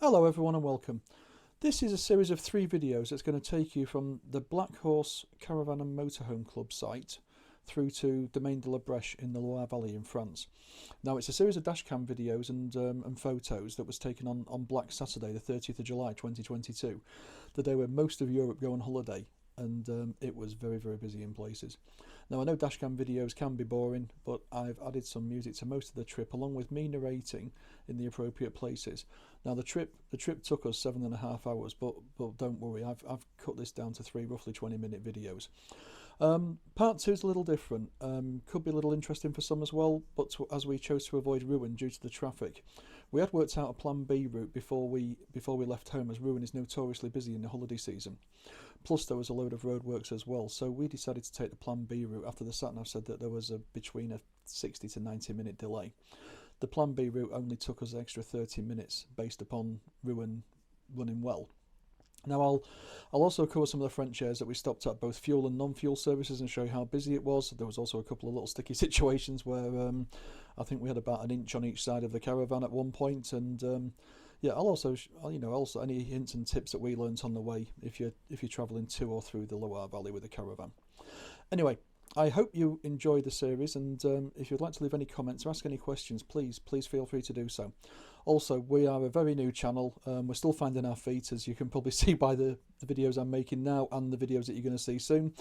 Hello everyone and welcome. This is a series of 3 videos that's going to take you from the Black Horse Caravan and Motorhome Club site through to Domaine de la Breche in the Loire Valley in France. Now it's a series of dashcam videos and photos that was taken on Black Saturday, the 30th of July 2022, the day when most of Europe go on holiday, and it was very busy in places. Now I know dashcam videos can be boring, but I've added some music to most of the trip along with me narrating in the appropriate places. Now the trip took us 7.5 hours, but don't worry, I've cut this down to 3 roughly 20-minute videos. Part 2 is a little different, could be a little interesting for some as well, but as we chose to avoid Rouen due to the traffic, we had worked out a plan B route before we left home, as Rouen is notoriously busy in the holiday season. Plus there was a load of roadworks as well, so we decided to take the plan B route after the sat-nav said that there was between a 60 to 90 minute delay. The plan B route only took us an extra 30 minutes based upon Rouen running well. Now I'll also cover some of the French airs that we stopped at, both fuel and non-fuel services, and show you how busy it was. There was also a couple of little sticky situations where I think we had about an inch on each side of the caravan at one point, and yeah, I'll also also any hints and tips that we learnt on the way if you're travelling to or through the Loire Valley with a caravan. Anyway, I hope you enjoyed the series, and if you'd like to leave any comments or ask any questions, please feel free to do so. Also, we are a very new channel. We're still finding our feet, as you can probably see by the videos I'm making now and the videos that you're going to see soon.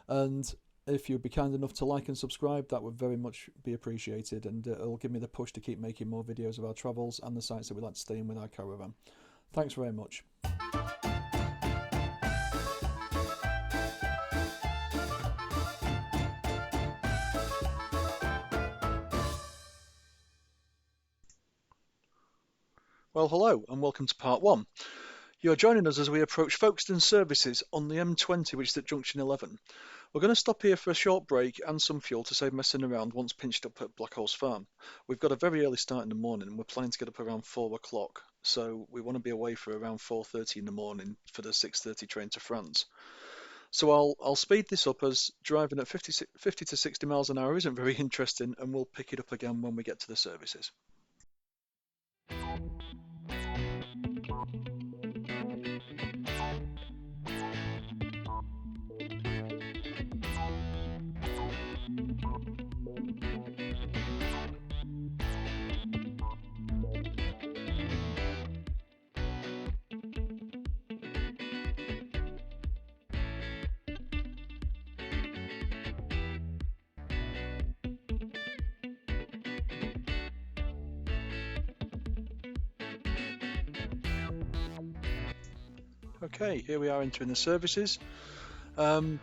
And if you'd be kind enough to like and subscribe, that would very much be appreciated, and it'll give me the push to keep making more videos of our travels and the sites that we like to stay in with our caravan. Thanks very much. Well, hello and welcome to part 1. You're joining us as we approach Folkestone services on the M20, which is at junction 11. We're going to stop here for a short break and some fuel to save messing around once pinched up at Black Horse Farm. We've got a very early start in the morning and we're planning to get up around 4 o'clock, so we want to be away for around 4:30 in the morning for the 6:30 train to France. So I'll speed this up, as driving at 50 to 60 miles an hour isn't very interesting, and we'll pick it up again when we get to the services. Okay, here we are entering the services. I don't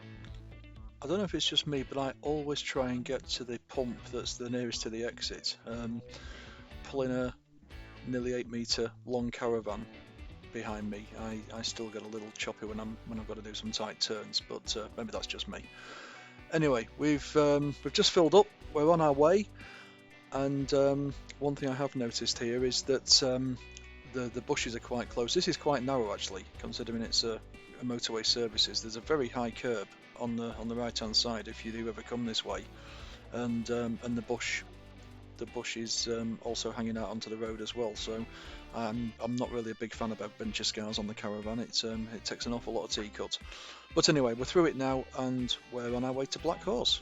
know if it's just me, but I always try and get to the pump that's the nearest to the exit. Pulling a nearly 8 metre long caravan behind me, I still get a little choppy when I've got to do some tight turns, but maybe that's just me. Anyway, we've just filled up. We're on our way, and one thing I have noticed here is that the bushes are quite close. This is quite narrow actually, considering it's a motorway services. There's a very high curb on the right hand side if you do ever come this way, and the bush is also hanging out onto the road as well. So I'm not really a big fan of adventure scars on the caravan. It takes an awful lot of T-cut. But anyway, we're through it now and we're on our way to Black Horse.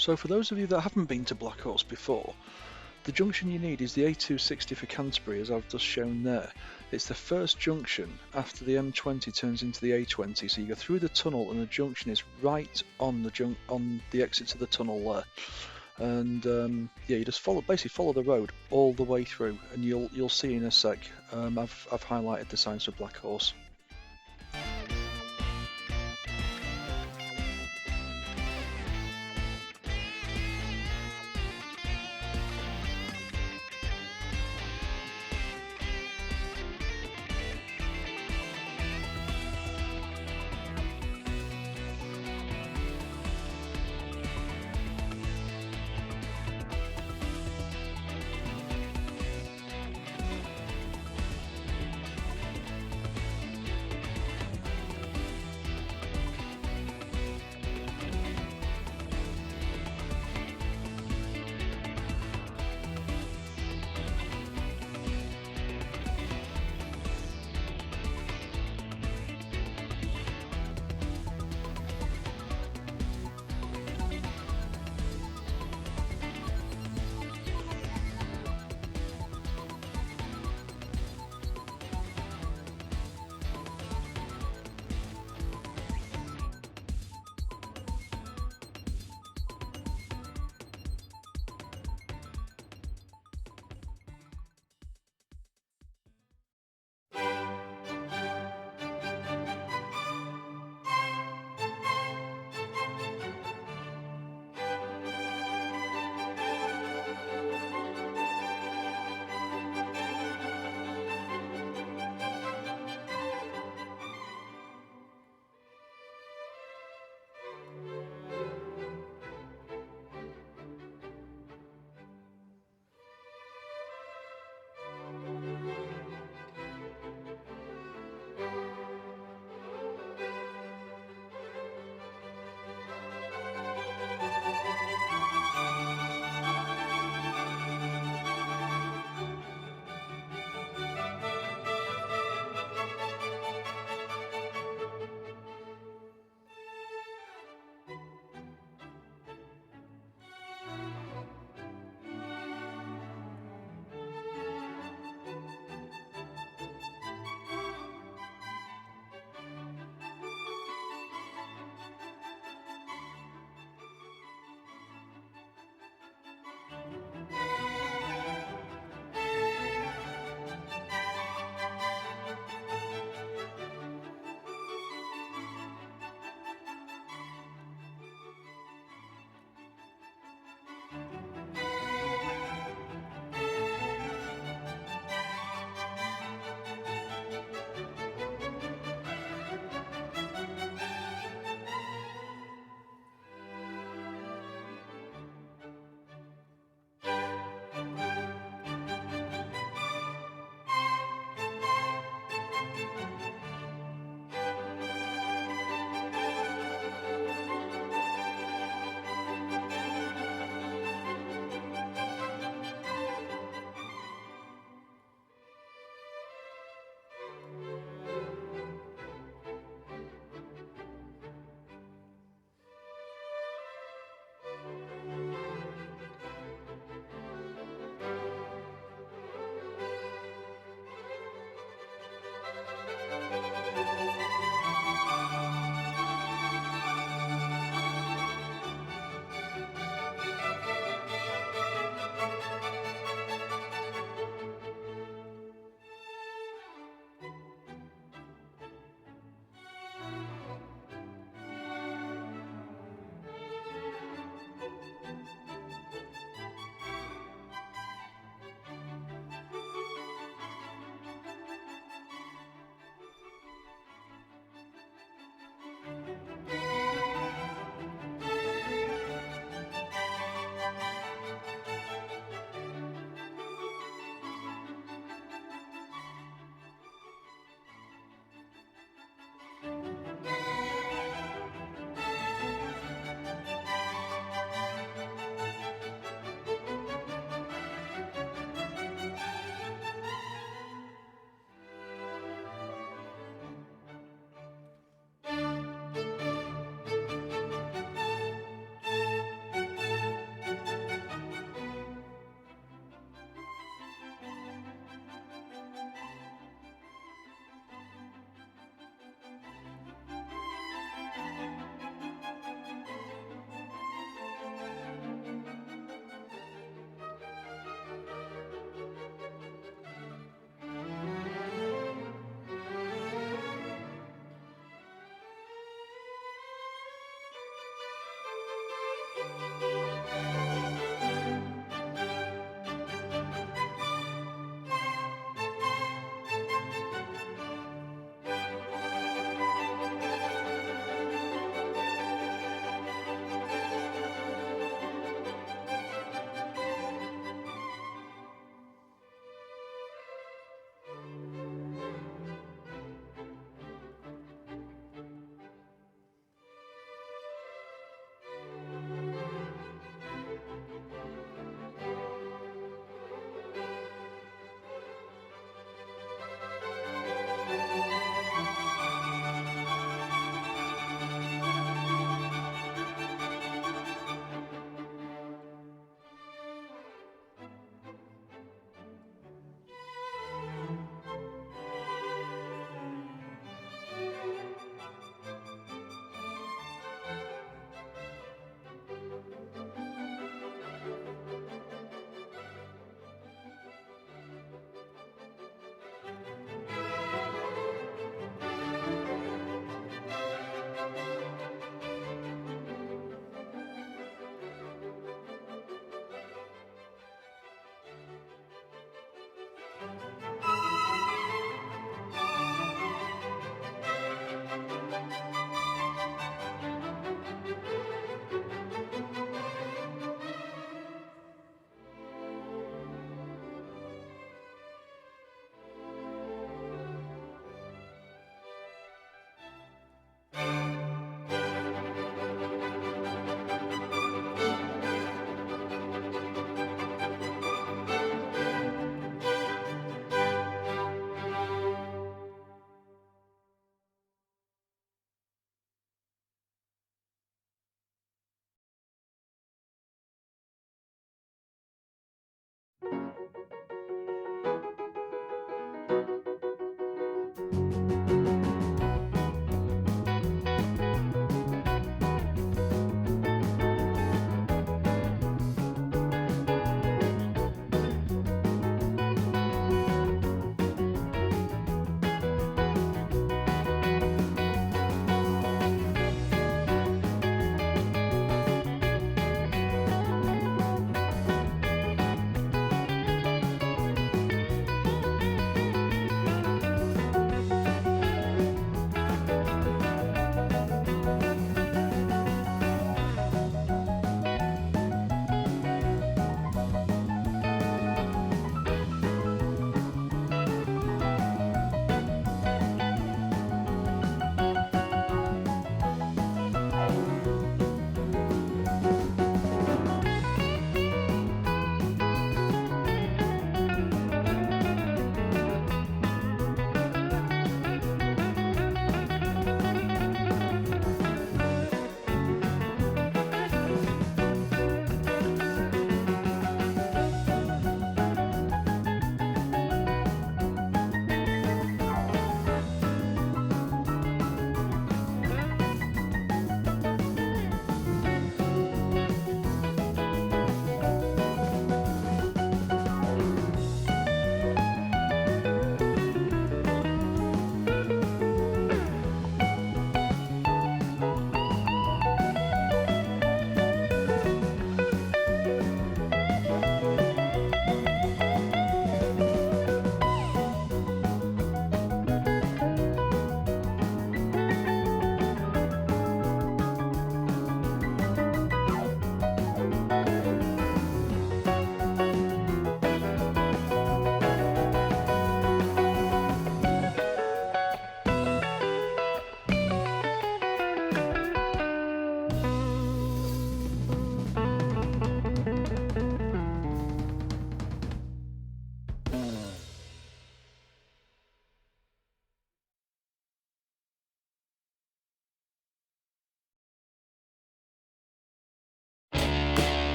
So for those of you that haven't been to Black Horse before, the junction you need is the A260 for Canterbury, as I've just shown there. It's the first junction after the M20 turns into the A20, so you go through the tunnel and the junction is right on the exit to the tunnel there. And yeah, you just basically follow the road all the way through, and you'll see in a sec. I've highlighted the signs for Black Horse.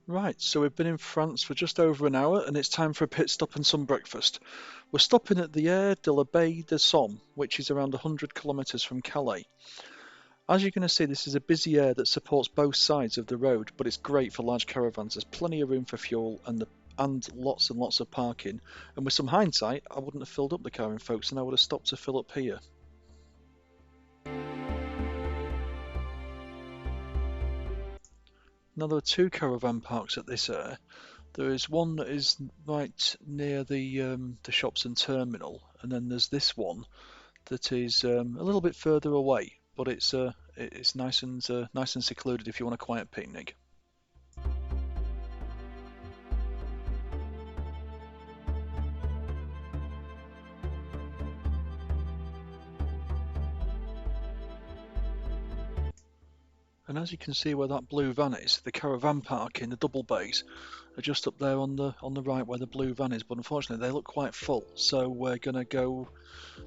Right, so we've been in France for just over an hour and it's time for a pit stop and some breakfast. We're stopping at the Aire de la Baie de Somme, which is around 100 kilometres from Calais. As you're going to see, this is a busy area that supports both sides of the road, but it's great for large caravans. There's plenty of room for fuel and lots of parking. And with some hindsight, I wouldn't have filled up the car in folks and I would have stopped to fill up here. Now there are two caravan parks at this area. There is one that is right near the shops and terminal, and then there's this one that is a little bit further away, but it's nice and secluded if you want a quiet picnic. And as you can see where that blue van is, the caravan park in the double bays are just up there on the right where the blue van is, but unfortunately they look quite full, so we're going to go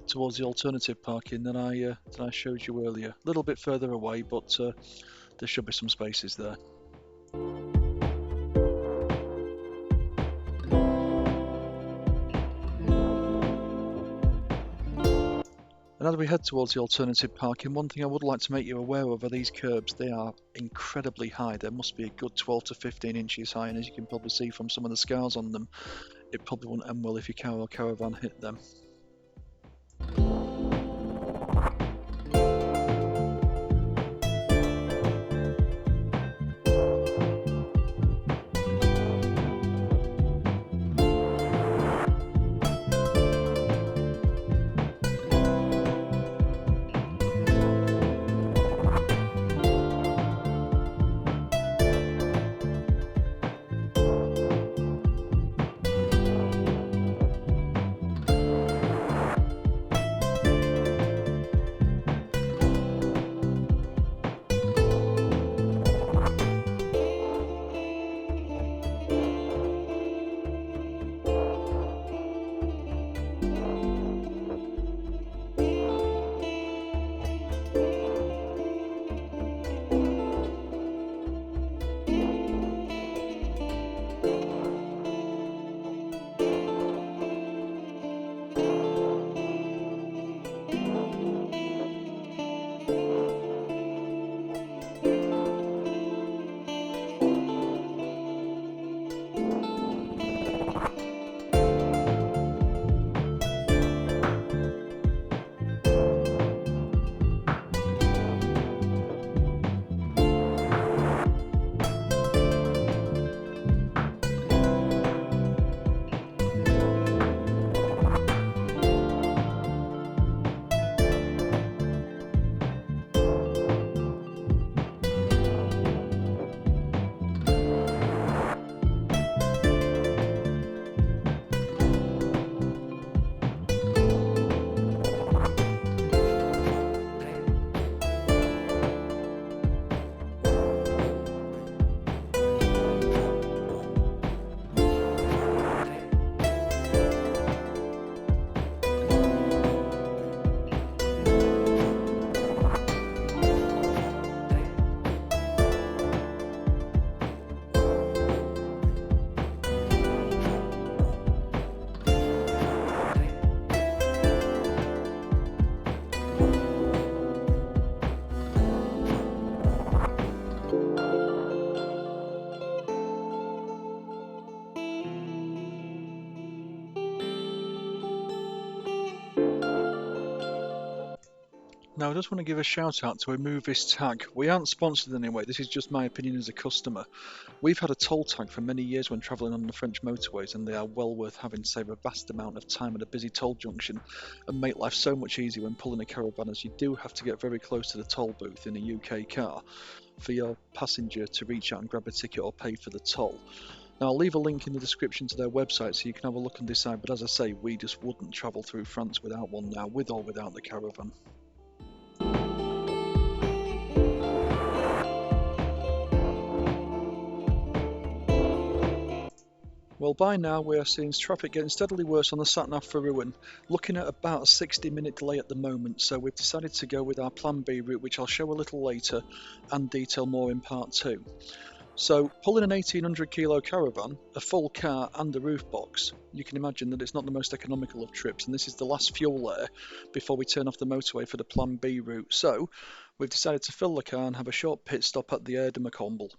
towards the alternative parking that I showed you earlier. A little bit further away, but there should be some spaces there. And as we head towards the alternative parking, one thing I would like to make you aware of are these curbs. They are incredibly high. There must be a good 12 to 15 inches high, and as you can probably see from some of the scars on them, it probably wouldn't end well if your car or caravan hit them. Now I just want to give a shout out to Remove This Tag. We aren't sponsored in any way, this is just my opinion as a customer. We've had a toll tag for many years when travelling on the French motorways, and they are well worth having to save a vast amount of time at a busy toll junction and make life so much easier when pulling a caravan, as you do have to get very close to the toll booth in a UK car for your passenger to reach out and grab a ticket or pay for the toll. Now I'll leave a link in the description to their website so you can have a look and decide, but as I say, we just wouldn't travel through France without one now, with or without the caravan. Well, by now we are seeing traffic getting steadily worse on the sat-nav for Rouen, looking at about a 60-minute delay at the moment, so we've decided to go with our plan B route, which I'll show a little later and detail more in part 2. So pulling an 1800 kilo caravan, a full car and a roof box, you can imagine that it's not the most economical of trips, and this is the last fuel layer before we turn off the motorway for the plan B route. So we've decided to fill the car and have a short pit stop at the Aire de Macomble.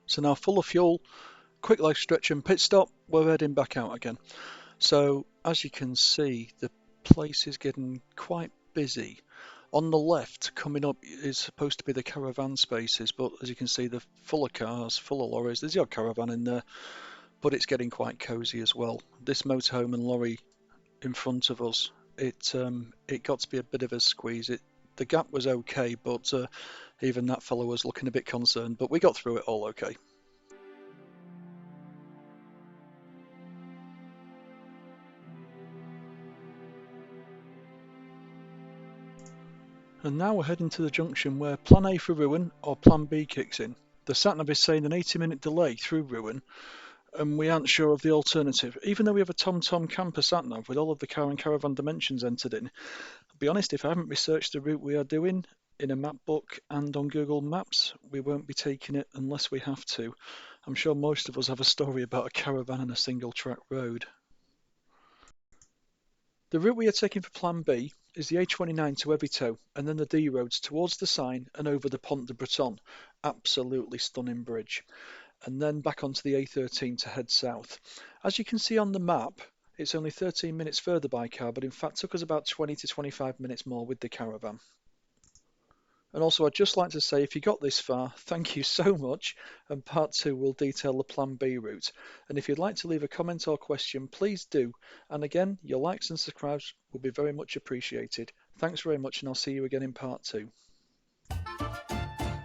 So now full of fuel, quick leg stretch and pit stop, we're heading back out again. So as you can see, the place is getting quite busy. On the left, coming up, is supposed to be the caravan spaces, but as you can see, they're full of cars, full of lorries. There's your caravan in there, but it's getting quite cosy as well. This motorhome and lorry in front of us, it got to be a bit of a squeeze. The gap was okay, but even that fellow was looking a bit concerned, but we got through it all okay. And now we're heading to the junction where Plan A for Ruin or Plan B kicks in. The satnav is saying an 80-minute delay through Ruin, and we aren't sure of the alternative. Even though we have a TomTom camper satnav with all of the car and caravan dimensions entered in, I'll be honest, if I haven't researched the route we are doing in a map book and on Google Maps, we won't be taking it unless we have to. I'm sure most of us have a story about a caravan and a single track road. The route we are taking for Plan B is the A29 to Evito and then the D roads towards the sign and over the Pont de Breton, absolutely stunning bridge, and then back onto the A13 to head south. As you can see on the map, it's only 13 minutes further by car, but in fact took us about 20 to 25 minutes more with the caravan. And also, I'd just like to say, if you got this far, thank you so much, and part 2 will detail the Plan B route. And if you'd like to leave a comment or question, please do. And again, your likes and subscribes will be very much appreciated. Thanks very much, and I'll see you again in part 2.